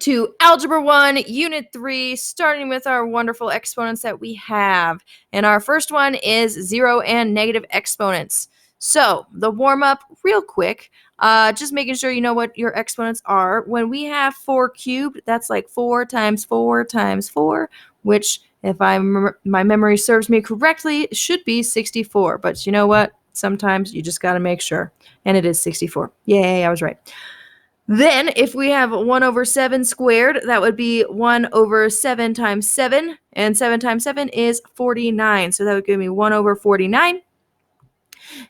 to Algebra 1, Unit 3, starting with our wonderful exponents that we have. And our first one is 0 and negative exponents. So the warm-up real quick, just making sure you know what your exponents are. When we have 4 cubed, that's like 4 times 4 times 4, which if my memory serves me correctly, should be 64. But you know what? Sometimes you just got to make sure. And it is 64. Yay, I was right. Then if we have 1 over 7 squared, that would be 1 over 7 times 7. And 7 times 7 is 49. So that would give me 1 over 49.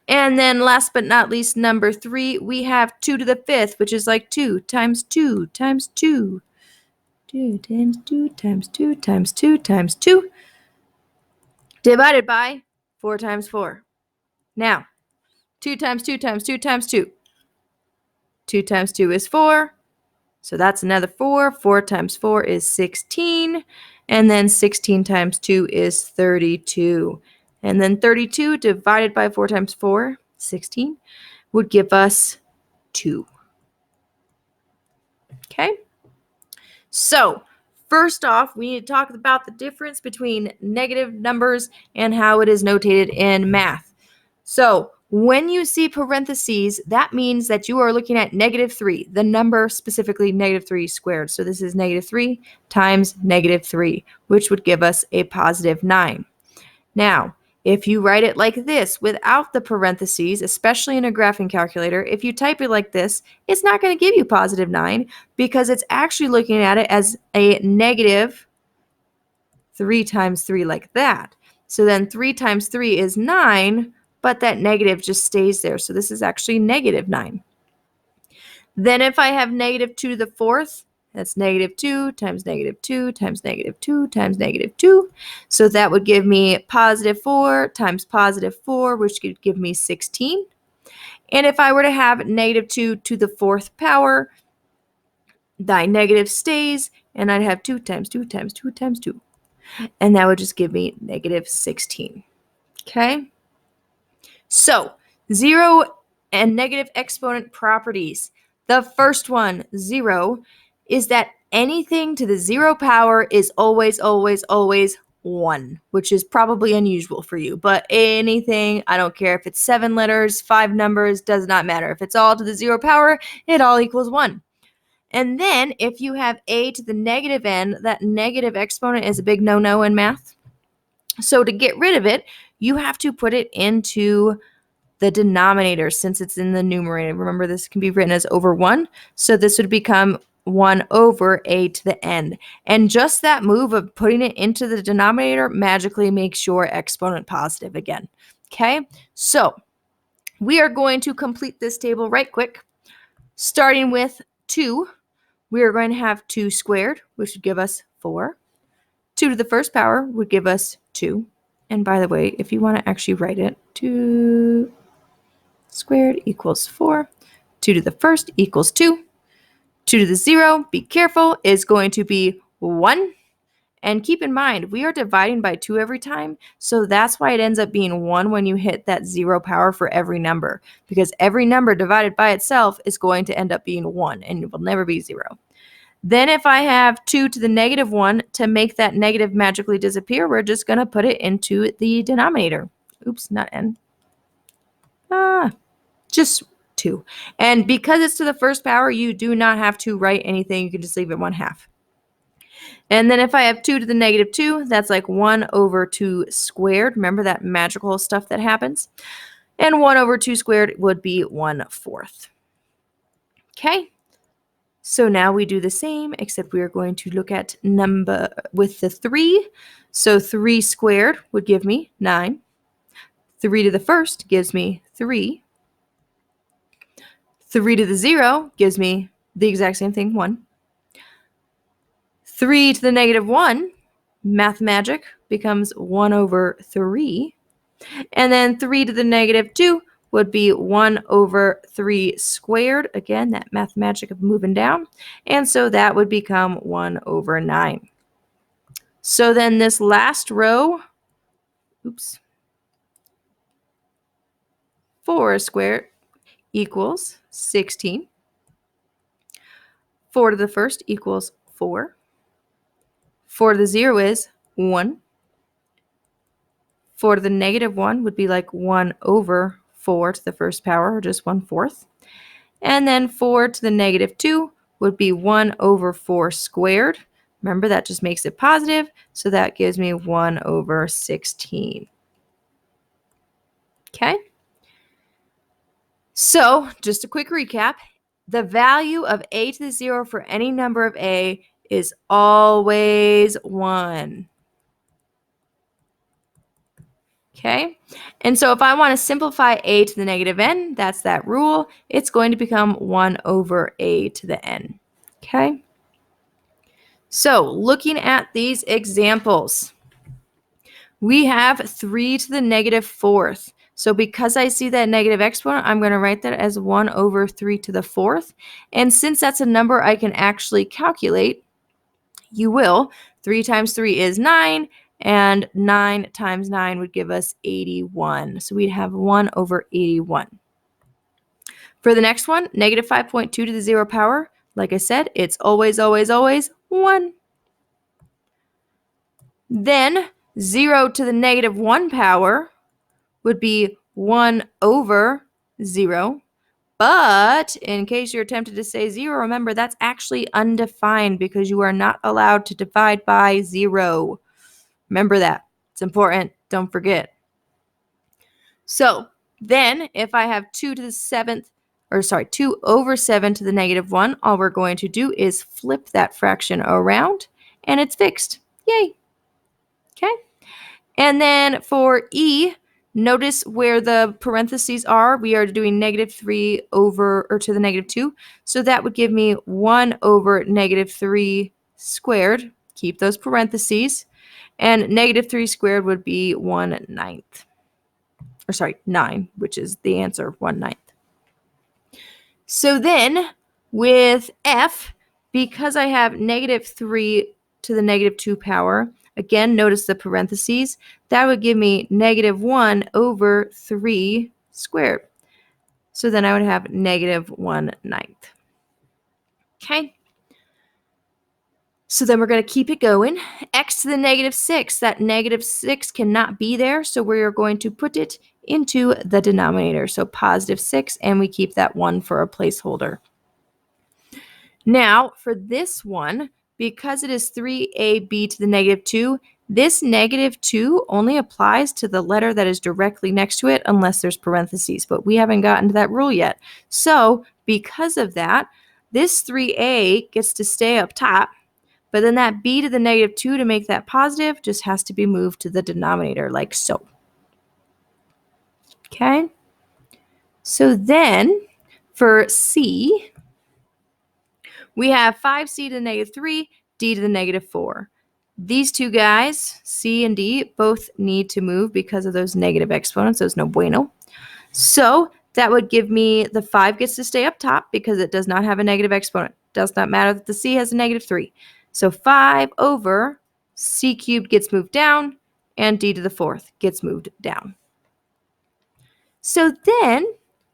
And then last but not least, number 3, we have 2 to the 5th, which is like 2 times 2 times 2. 2 times 2 times 2 times 2 times 2. Divided by 4 times 4. Now, 2 times 2 times 2 times 2. 2 times 2 is 4. So that's another 4. 4 times 4 is 16. And then 16 times 2 is 32. And then 32 divided by 4 times 4, 16, would give us 2. Okay? So, first off, we need to talk about the difference between negative numbers and how it is notated in math. So, when you see parentheses, that means that you are looking at negative 3, the number specifically negative 3 squared. So this is negative 3 times negative 3, which would give us a positive 9. Now, if you write it like this without the parentheses, especially in a graphing calculator, if you type it like this, it's not going to give you positive 9 because it's actually looking at it as a negative 3 times 3 like that. So then 3 times 3 is 9, but that negative just stays there. So this is actually negative 9. Then if I have negative 2 to the 4th, that's negative 2 times negative 2 times negative 2 times negative 2. So that would give me positive 4 times positive 4, which could give me 16. And if I were to have negative 2 to the 4th power, the negative stays, and I'd have 2 times 2 times 2 times 2. And that would just give me negative 16. Okay? So, 0 and negative exponent properties. The first one, 0, is that anything to the 0 power is always, always, always 1, which is probably unusual for you. But anything, I don't care if it's 7 letters, 5 numbers, does not matter. If it's all to the 0 power, it all equals 1. And then if you have a to the negative n, that negative exponent is a big no-no in math. So to get rid of it, you have to put it into the denominator since it's in the numerator. Remember, this can be written as over 1. So this would become 1 over a to the n. And just that move of putting it into the denominator magically makes your exponent positive again. Okay, so we are going to complete this table right quick. Starting with 2, we are going to have 2 squared, which would give us 4. 2 to the first power would give us 2. And by the way, if you want to actually write it, 2 squared equals 4. 2 to the first equals 2. 2 to the 0, be careful, is going to be 1. And keep in mind, we are dividing by 2 every time, so that's why it ends up being 1 when you hit that 0 power for every number, because every number divided by itself is going to end up being 1, and it will never be 0. Then if I have 2 to the negative 1, to make that negative magically disappear, we're just going to put it into the denominator. Oops, not n. Just 2. And because it's to the first power, you do not have to write anything. You can just leave it 1/2. And then if I have 2 to the negative 2, that's like 1 over 2 squared. Remember that magical stuff that happens? And 1 over 2 squared would be 1/4. Okay? So now we do the same, except we are going to look at number with the 3. So 3 squared would give me 9. 3 to the first gives me 3. 3 to the 0 gives me the exact same thing, 1. 3 to the negative 1, math magic, becomes 1 over 3. And then 3 to the negative 2 would be 1 over 3 squared. Again, that math magic of moving down. And so that would become 1 over 9. So then this last row, 4 squared equals 16. 4 to the first equals 4. 4 to the 0 is 1. 4 to the negative 1 would be like 1 over 4 to the first power, or just 1/4. And then 4 to the negative 2 would be 1 over 4 squared. Remember, that just makes it positive, so that gives me 1 over 16. Okay? So, just a quick recap. The value of a to the 0 for any number of a is always 1. Okay? And so if I want to simplify a to the negative n, that's that rule. It's going to become 1 over a to the n. Okay? So, looking at these examples, we have 3 to the negative 4th. So because I see that negative exponent, I'm going to write that as 1 over 3 to the 4th. And since that's a number I can actually calculate, you will. 3 times 3 is 9, and 9 times 9 would give us 81. So we'd have 1 over 81. For the next one, negative 5.2 to the 0 power, like I said, it's always, always, always 1. Then 0 to the negative 1 power would be 1 over 0. But in case you're tempted to say 0, remember that's actually undefined because you are not allowed to divide by 0. Remember that. It's important. Don't forget. So then if I have 2 over 7 to the negative 1, all we're going to do is flip that fraction around and it's fixed. Yay. Okay. And then for e, notice where the parentheses are. We are doing negative 3 to the negative 2. So that would give me 1 over negative 3 squared. Keep those parentheses. And negative 3 squared would be 1/9. 9, which is the answer, 1/9. So then with f, because I have negative 3 to the negative 2 power, again, notice the parentheses. That would give me negative 1 over 3 squared. So then I would have negative 1/9. Okay. So then we're going to keep it going. X to the negative 6. That negative 6 cannot be there, so we're going to put it into the denominator. So positive 6, and we keep that 1 for a placeholder. Now, for this one, because it is 3ab to the negative 2, this negative 2 only applies to the letter that is directly next to it unless there's parentheses, but we haven't gotten to that rule yet. So because of that, this 3a gets to stay up top, but then that b to the negative 2 to make that positive just has to be moved to the denominator like so. Okay? So then for c, we have 5c to the negative 3, d to the negative 4. These two guys, c and d, both need to move because of those negative exponents. There's no bueno. So that would give me the 5 gets to stay up top because it does not have a negative exponent. Does not matter that the c has a negative 3. So 5 over c cubed gets moved down, and d to the 4th gets moved down. So then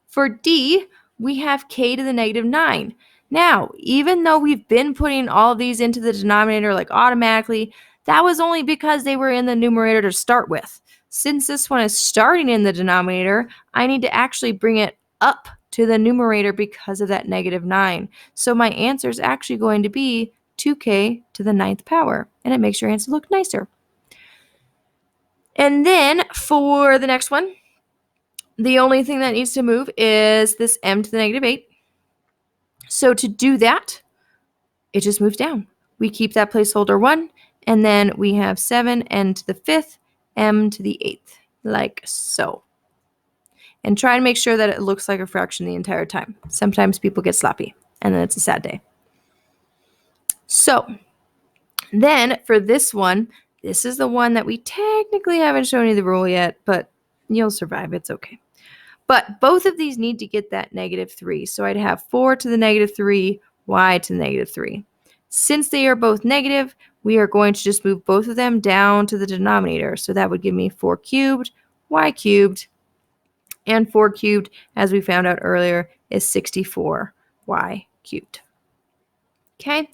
for d, we have k to the negative 9. Now, even though we've been putting all of these into the denominator like automatically, that was only because they were in the numerator to start with. Since this one is starting in the denominator, I need to actually bring it up to the numerator because of that negative 9. So my answer is actually going to be 2k to the 9th power, and it makes your answer look nicer. And then for the next one, the only thing that needs to move is this m to the negative 8. So to do that, it just moves down. We keep that placeholder 1, and then we have 7 n to the 5th, m to the 8th, like so. And try and make sure that it looks like a fraction the entire time. Sometimes people get sloppy, and then it's a sad day. So then for this one, this is the one that we technically haven't shown you the rule yet, but you'll survive. It's okay. But both of these need to get that negative 3. So I'd have 4 to the negative 3, y to the negative 3. Since they are both negative, we are going to just move both of them down to the denominator. So that would give me 4 cubed, y cubed, and 4 cubed, as we found out earlier, is 64, y cubed. Okay,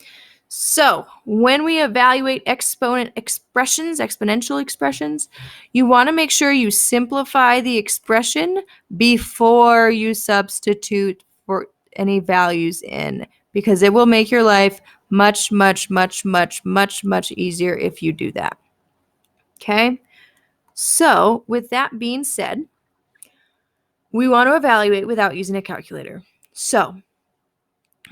So when we evaluate exponential expressions, you want to make sure you simplify the expression before you substitute for any values in, because it will make your life much, much, much, much, much, much easier if you do that. Okay? So with that being said, we want to evaluate without using a calculator. So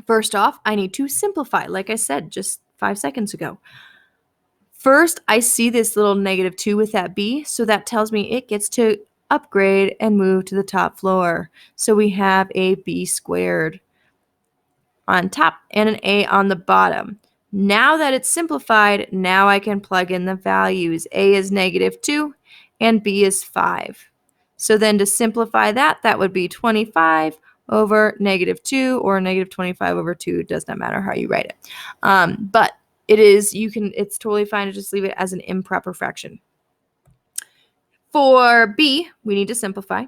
first off, I need to simplify, like I said just 5 seconds ago. First, I see this little -2 with that b, so that tells me it gets to upgrade and move to the top floor. So we have a b squared on top and an a on the bottom. Now that it's simplified, now I can plug in the values. A is -2 and b is 5. So then to simplify that, that would be 25 over -2 or -25 over 2. It does not matter how you write it. But it's totally fine to just leave it as an improper fraction. For b, we need to simplify.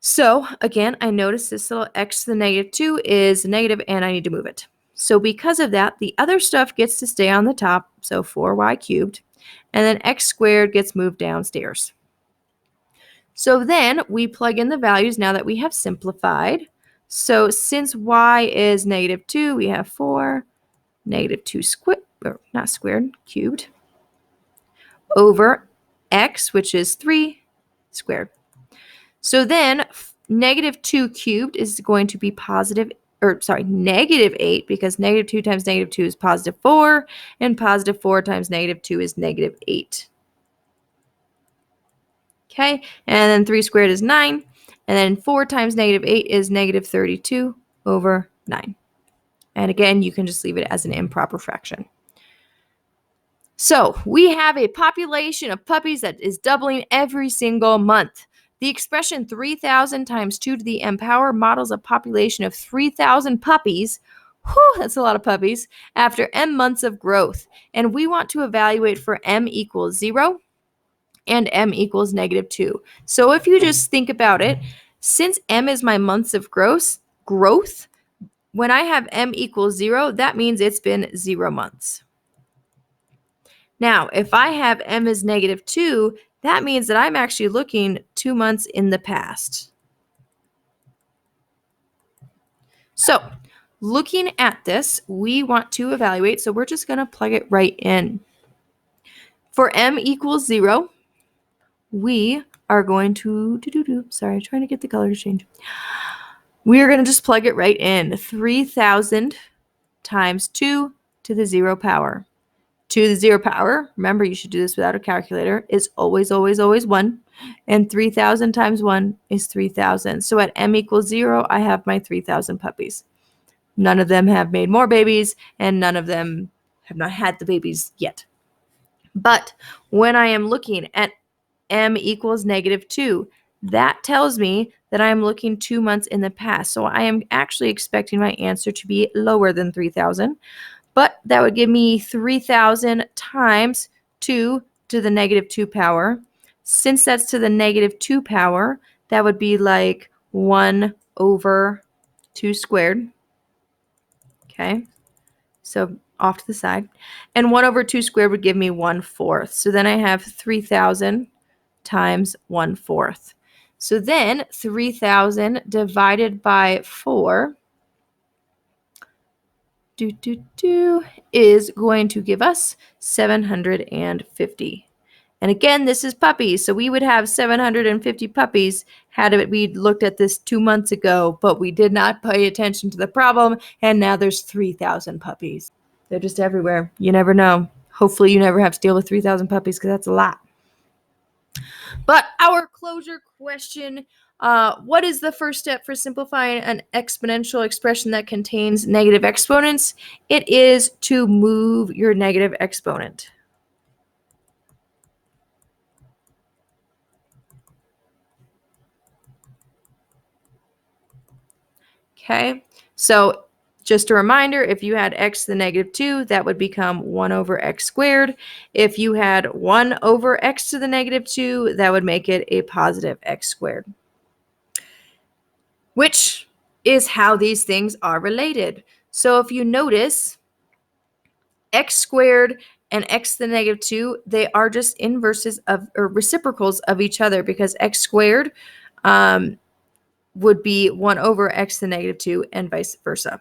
So again, I notice this little x to the -2 is negative and I need to move it. So because of that, the other stuff gets to stay on the top, so 4y cubed, and then x squared gets moved downstairs. So then we plug in the values now that we have simplified. So since y is -2, we have 4 -2 squared, or not squared, cubed, over x, which is 3 squared. So then -2 cubed is going to be -8, because -2 times -2 is +4, and +4 times -2 is -8. Okay, and then 3 squared is 9, and then 4 times -8 is -32 over 9. And again, you can just leave it as an improper fraction. So we have a population of puppies that is doubling every single month. The expression 3,000 times 2 to the m power models a population of 3,000 puppies. Whew, that's a lot of puppies. After m months of growth. And we want to evaluate for m equals 0 and m equals -2. So if you just think about it, since m is my months of growth, when I have m equals 0, that means it's been 0 months. Now, if I have m is -2, that means that I'm actually looking 2 months in the past. So, looking at this, we want to evaluate, so we're just going to plug it right in. For m equals 0, we are going to, sorry, trying to get the color to change. We are going to just plug it right in. 3,000 times 2 to the 0 power. 2 to the 0 power, remember you should do this without a calculator, is always, always, always 1. And 3,000 times 1 is 3,000. So at m equals 0, I have my 3,000 puppies. None of them have made more babies, and none of them have not had the babies yet. But when I am looking at m equals -2, that tells me that I am looking 2 months in the past. So I am actually expecting my answer to be lower than 3,000. But that would give me 3,000 times 2 to the -2 power. Since that's to the -2 power, that would be like 1 over 2 squared. Okay, so off to the side. And 1 over 2 squared would give me 1/4. So then I have 3,000 times 1/4. So then 3,000 divided by 4 is going to give us 750. And again, this is puppies, so we would have 750 puppies had we looked at this 2 months ago, but we did not pay attention to the problem, and now there's 3,000 puppies. They're just everywhere. You never know. Hopefully you never have to deal with 3,000 puppies, because that's a lot. But our closure question, what is the first step for simplifying an exponential expression that contains negative exponents? It is to move your negative exponent. Okay, so just a reminder, if you had x to the -2, that would become 1 over x squared. If you had 1 over x to the -2, that would make it a positive x squared, which is how these things are related. So if you notice, x squared and x to the negative 2, they are just inverses of, or reciprocals of each other, because x squared would be 1 over x to the negative 2 and vice versa.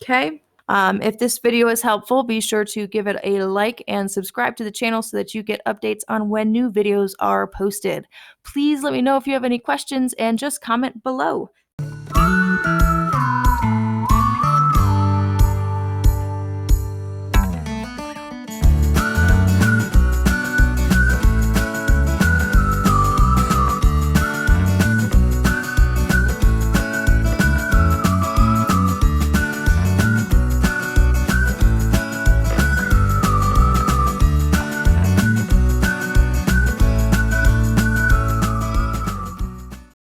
Okay? If this video is helpful, be sure to give it a like and subscribe to the channel so that you get updates on when new videos are posted. Please let me know if you have any questions and just comment below.